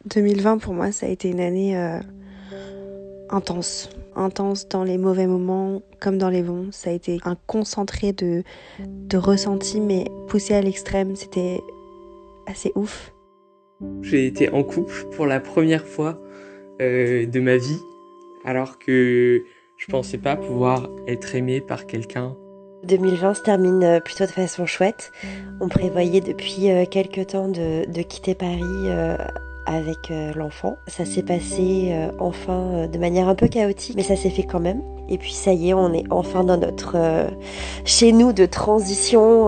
2020 pour moi ça a été une année intense dans les mauvais moments comme dans les bons. Ça a été un concentré de ressentis mais poussé à l'extrême, c'était assez ouf. J'ai été en couple pour la première fois de ma vie, alors que je pensais pas pouvoir être aimé par quelqu'un. 2020 se termine plutôt de façon chouette. On prévoyait depuis quelques temps de quitter Paris avec l'enfant. Ça s'est passé enfin de manière un peu chaotique, mais ça s'est fait quand même. Et puis ça y est, on est enfin dans notre chez nous de transition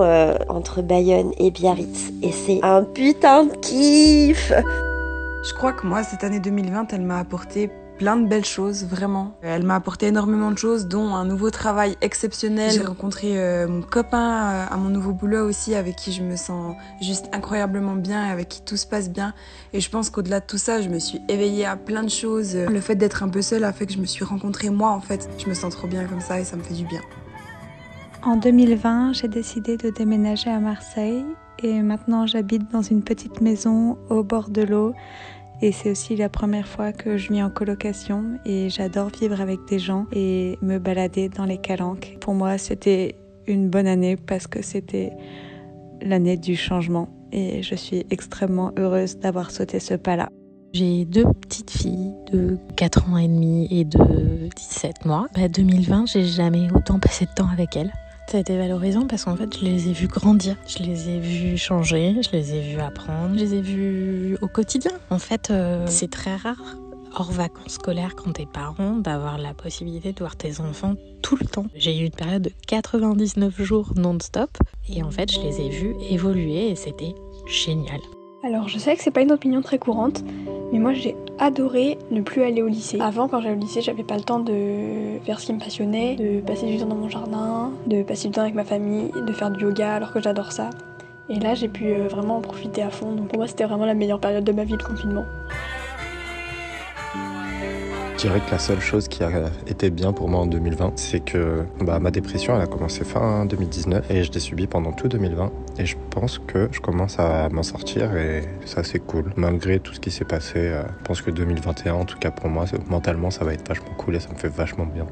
entre Bayonne et Biarritz. Et c'est un putain de kiff. Je crois que moi, cette année 2020, elle m'a apporté plein de belles choses, vraiment. Elle m'a apporté énormément de choses, dont un nouveau travail exceptionnel. J'ai rencontré mon copain à mon nouveau boulot aussi, avec qui je me sens juste incroyablement bien et avec qui tout se passe bien. Et je pense qu'au-delà de tout ça, je me suis éveillée à plein de choses. Le fait d'être un peu seule a fait que je me suis rencontrée moi, en fait. Je me sens trop bien comme ça et ça me fait du bien. En 2020, j'ai décidé de déménager à Marseille et maintenant j'habite dans une petite maison au bord de l'eau. Et c'est aussi la première fois que je vis en colocation et j'adore vivre avec des gens et me balader dans les calanques. Pour moi, c'était une bonne année parce que c'était l'année du changement et je suis extrêmement heureuse d'avoir sauté ce pas-là. J'ai 2 petites filles de 4 ans et demi et de 17 mois. 2020, j'ai jamais autant passé de temps avec elles. Ça a été valorisant parce qu'en fait, je les ai vues grandir. Je les ai vues changer, je les ai vues apprendre, je les ai vues au quotidien. En fait, c'est très rare, hors vacances scolaires, quand t'es parent, d'avoir la possibilité de voir tes enfants tout le temps. J'ai eu une période de 99 jours non-stop et en fait, je les ai vues évoluer et c'était génial. Alors je sais que c'est pas une opinion très courante, mais moi j'ai adoré ne plus aller au lycée. Avant, quand j'allais au lycée, j'avais pas le temps de faire ce qui me passionnait, de passer du temps dans mon jardin, de passer du temps avec ma famille, de faire du yoga alors que j'adore ça. Et là j'ai pu vraiment en profiter à fond, donc pour moi c'était vraiment la meilleure période de ma vie, le confinement. Je dirais que la seule chose qui a été bien pour moi en 2020, c'est que ma dépression elle a commencé fin 2019 et je l'ai subie pendant tout 2020. Et je pense que je commence à m'en sortir et ça c'est cool. Malgré tout ce qui s'est passé, je pense que 2021, en tout cas pour moi, mentalement ça va être vachement cool et ça me fait vachement bien.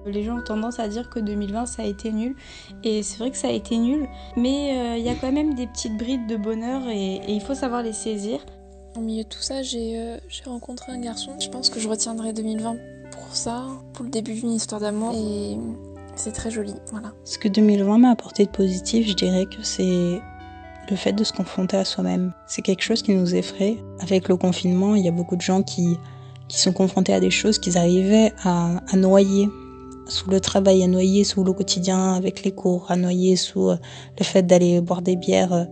Les gens ont tendance à dire que 2020 ça a été nul et c'est vrai que ça a été nul, mais y a quand même des petites brides de bonheur et il faut savoir les saisir. Au milieu de tout ça, j'ai rencontré un garçon. Je pense que je retiendrai 2020 pour ça, pour le début d'une histoire d'amour. Et c'est très joli, voilà. Ce que 2020 m'a apporté de positif, je dirais que c'est le fait de se confronter à soi-même. C'est quelque chose qui nous effraie. Avec le confinement, il y a beaucoup de gens qui sont confrontés à des choses qu'ils arrivaient à noyer sous le travail, à noyer sous le quotidien avec les cours, à noyer sous le fait d'aller boire des bières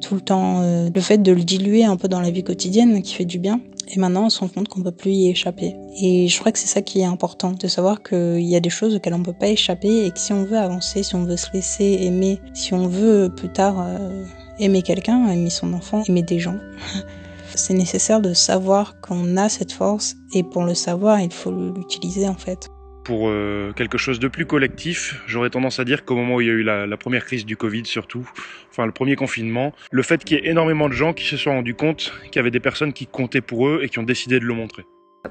tout le temps, le fait de le diluer un peu dans la vie quotidienne qui fait du bien. Et maintenant, on se rend compte qu'on ne peut plus y échapper. Et je crois que c'est ça qui est important, de savoir qu'il y a des choses auxquelles on ne peut pas échapper et que si on veut avancer, si on veut se laisser aimer, si on veut plus tard aimer quelqu'un, aimer son enfant, aimer des gens, c'est nécessaire de savoir qu'on a cette force et pour le savoir, il faut l'utiliser en fait. Pour quelque chose de plus collectif, j'aurais tendance à dire qu'au moment où il y a eu la première crise du Covid surtout, enfin le premier confinement, le fait qu'il y ait énormément de gens qui se soient rendus compte qu'il y avait des personnes qui comptaient pour eux et qui ont décidé de le montrer.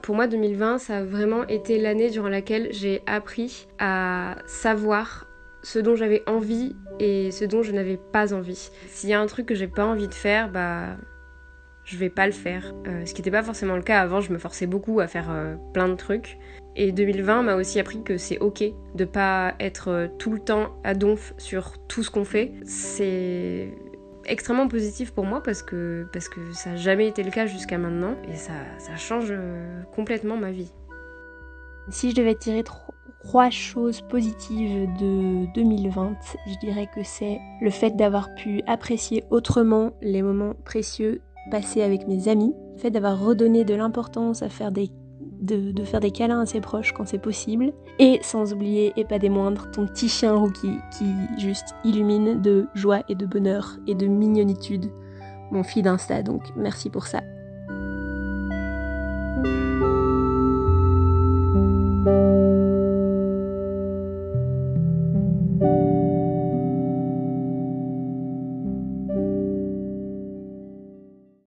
Pour moi, 2020, ça a vraiment été l'année durant laquelle j'ai appris à savoir ce dont j'avais envie et ce dont je n'avais pas envie. S'il y a un truc que j'ai pas envie de faire, je vais pas le faire. Ce qui n'était pas forcément le cas avant, je me forçais beaucoup à faire plein de trucs. Et 2020 m'a aussi appris que c'est ok de pas être tout le temps à donf sur tout ce qu'on fait. C'est extrêmement positif pour moi parce que ça n'a jamais été le cas jusqu'à maintenant et ça change complètement ma vie. Si je devais tirer 3 choses positives de 2020, je dirais que c'est le fait d'avoir pu apprécier autrement les moments précieux passés avec mes amis, le fait d'avoir redonné de l'importance à faire de faire des câlins à ses proches quand c'est possible, et sans oublier, et pas des moindres, ton petit chien Rookie qui juste illumine de joie et de bonheur et de mignonitude mon feed Insta, donc merci pour ça.